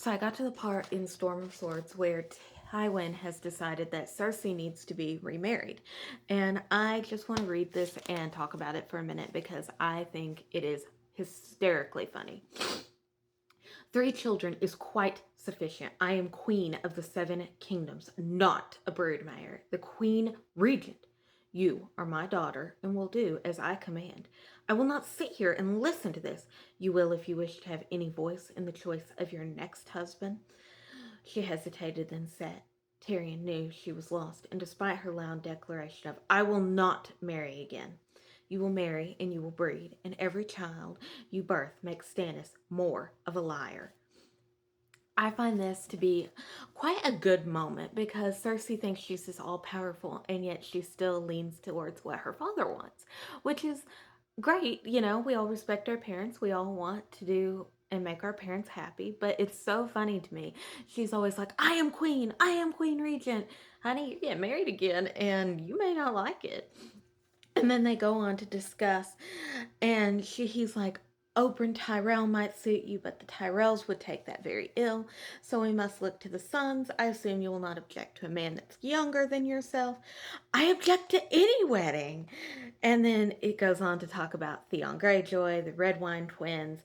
So I got to the part in Storm of Swords where Tywin has decided that Cersei needs to be remarried. And I just want to read this and talk about it for a minute because I think it is hysterically funny. 3 children is quite sufficient. I am queen of the 7 kingdoms, not a broodmare, the queen regent. You are my daughter and will do as I command. I will not sit here and listen to this. You will if you wish to have any voice in the choice of your next husband. She hesitated, then said. Tyrion knew she was lost, and despite her loud declaration of, I will not marry again, you will marry and you will breed, and every child you birth makes Stannis more of a liar. I find this to be quite a good moment because Cersei thinks she's this all powerful, and yet she still leans towards what her father wants, which is great. You know, we all respect our parents, we all want to do and make our parents happy, but it's so funny to me. She's always like, I am queen regent. Honey, you get married again and you may not like it. And then they go on to discuss, and he's like, Oberyn Tyrell might suit you, but the Tyrells would take that very ill. So we must look to the sons. I assume you will not object to a man that's younger than yourself. I object to any wedding. And then it goes on to talk about Theon Greyjoy, the Redwine twins,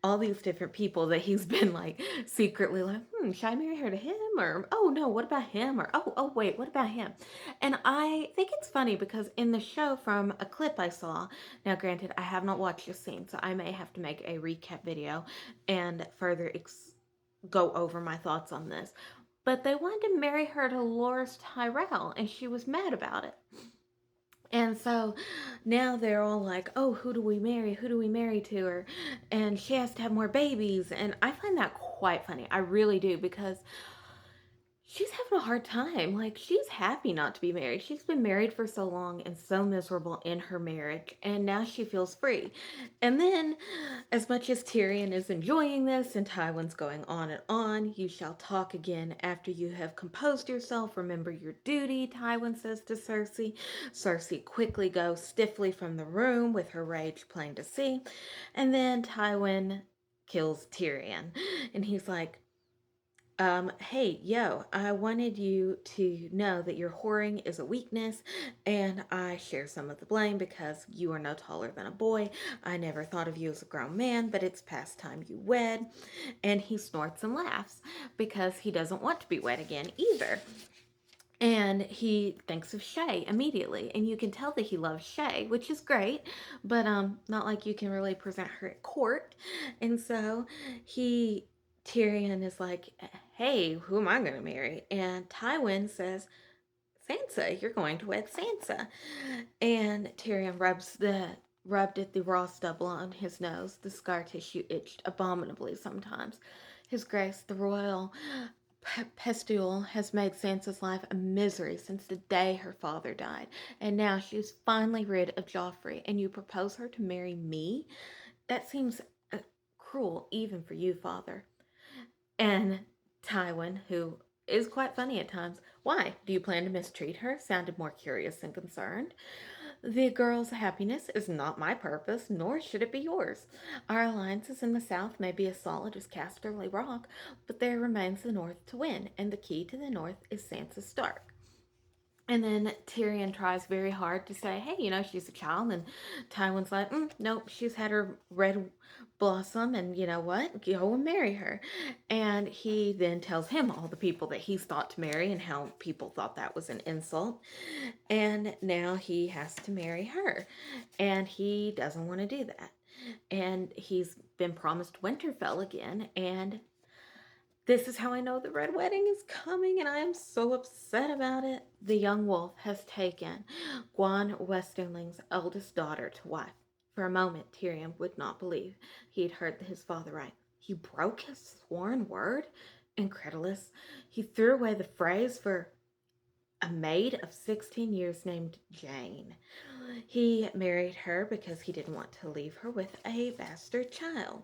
all these different people that he's been like secretly like, should I marry her to him? Or, oh no, what about him? Or, oh, wait, what about him? And I think it's funny because in the show, from a clip I saw, now granted, I have not watched the scene, so I may have to make a recap video and further go over my thoughts on this. But they wanted to marry her to Loras Tyrell, and she was mad about it. And so now they're all like, oh, who do we marry? Who do we marry to her? And she has to have more babies. And I find that quite funny. I really do, because she's having a hard time. Like, she's happy not to be married. She's been married for so long and so miserable in her marriage, and now she feels free. And then, as much as Tyrion is enjoying this and Tywin's going on and on, you shall talk again after you have composed yourself. Remember your duty, Tywin says to Cersei. Cersei quickly goes stiffly from the room with her rage plain to see. And then Tywin kills Tyrion. And he's like, hey, yo, I wanted you to know that your whoring is a weakness, and I share some of the blame because you are no taller than a boy. I never thought of you as a grown man, but it's past time you wed. And he snorts and laughs because he doesn't want to be wed again either. And he thinks of Shay immediately, and you can tell that he loves Shay, which is great, but not like you can really present her at court. And so Tyrion is like, hey, who am I going to marry? And Tywin says, Sansa, you're going to wed Sansa. And Tyrion rubbed at the raw stubble on his nose. The scar tissue itched abominably sometimes. His Grace, the royal pestule, has made Sansa's life a misery since the day her father died. And now she is finally rid of Joffrey, and you propose her to marry me? That seems cruel even for you, father. And Tywin, who is quite funny at times, why? Do you plan to mistreat her? Sounded more curious and concerned. The girl's happiness is not my purpose, nor should it be yours. Our alliances in the south may be as solid as Casterly Rock, but there remains the north to win, and the key to the north is Sansa Stark. And then Tyrion tries very hard to say, hey, she's a child. And Tywin's like, nope, she's had her red blossom, and you know what? Go and marry her. And he then tells him all the people that he's thought to marry and how people thought that was an insult. And now he has to marry her. And he doesn't want to do that. And he's been promised Winterfell again, and this is how I know the Red Wedding is coming, and I am so upset about it. The young wolf has taken Gwan Westerling's eldest daughter to wife. For a moment, Tyrion would not believe he had heard his father right. He broke his sworn word? Incredulous, he threw away the phrase for a maid of 16 years named Jane. He married her because he didn't want to leave her with a bastard child.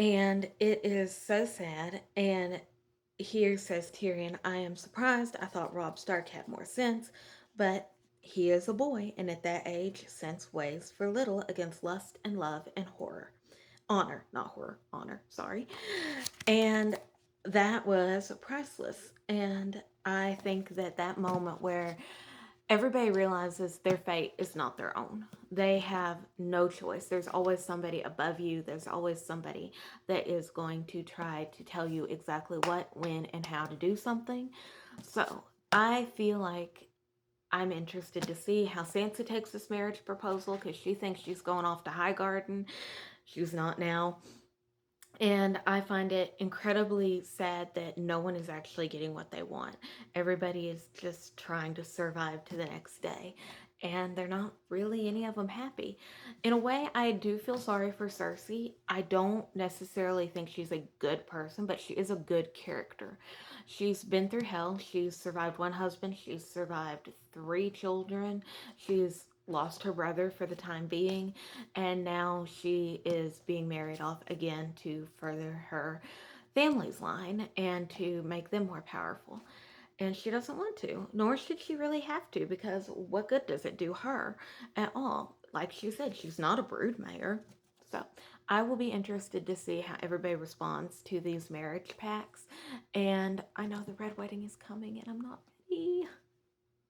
And it is so sad. And here says Tyrion, I am surprised. I thought Robb Stark had more sense, but he is a boy, and at that age, sense weighs for little against lust and love and horror. Honor, not horror, honor, sorry. And that was priceless. And I think that that moment where everybody realizes their fate is not their own. They have no choice. There's always somebody above you. There's always somebody that is going to try to tell you exactly what, when, and how to do something. So I feel like I'm interested to see how Sansa takes this marriage proposal because she thinks she's going off to Highgarden. She's not now. And I find it incredibly sad that no one is actually getting what they want. Everybody is just trying to survive to the next day. And they're not really any of them happy. In a way, I do feel sorry for Cersei. I don't necessarily think she's a good person, but she is a good character. She's been through hell. She's survived one husband. She's survived three children. She's lost her brother for the time being, and now she is being married off again to further her family's line and to make them more powerful. And she doesn't want to, nor should she really have to, because what good does it do her at all? Like she said, she's not a broodmare. So I will be interested to see how everybody responds to these marriage pacts. And I know the red wedding is coming, and I'm not ready.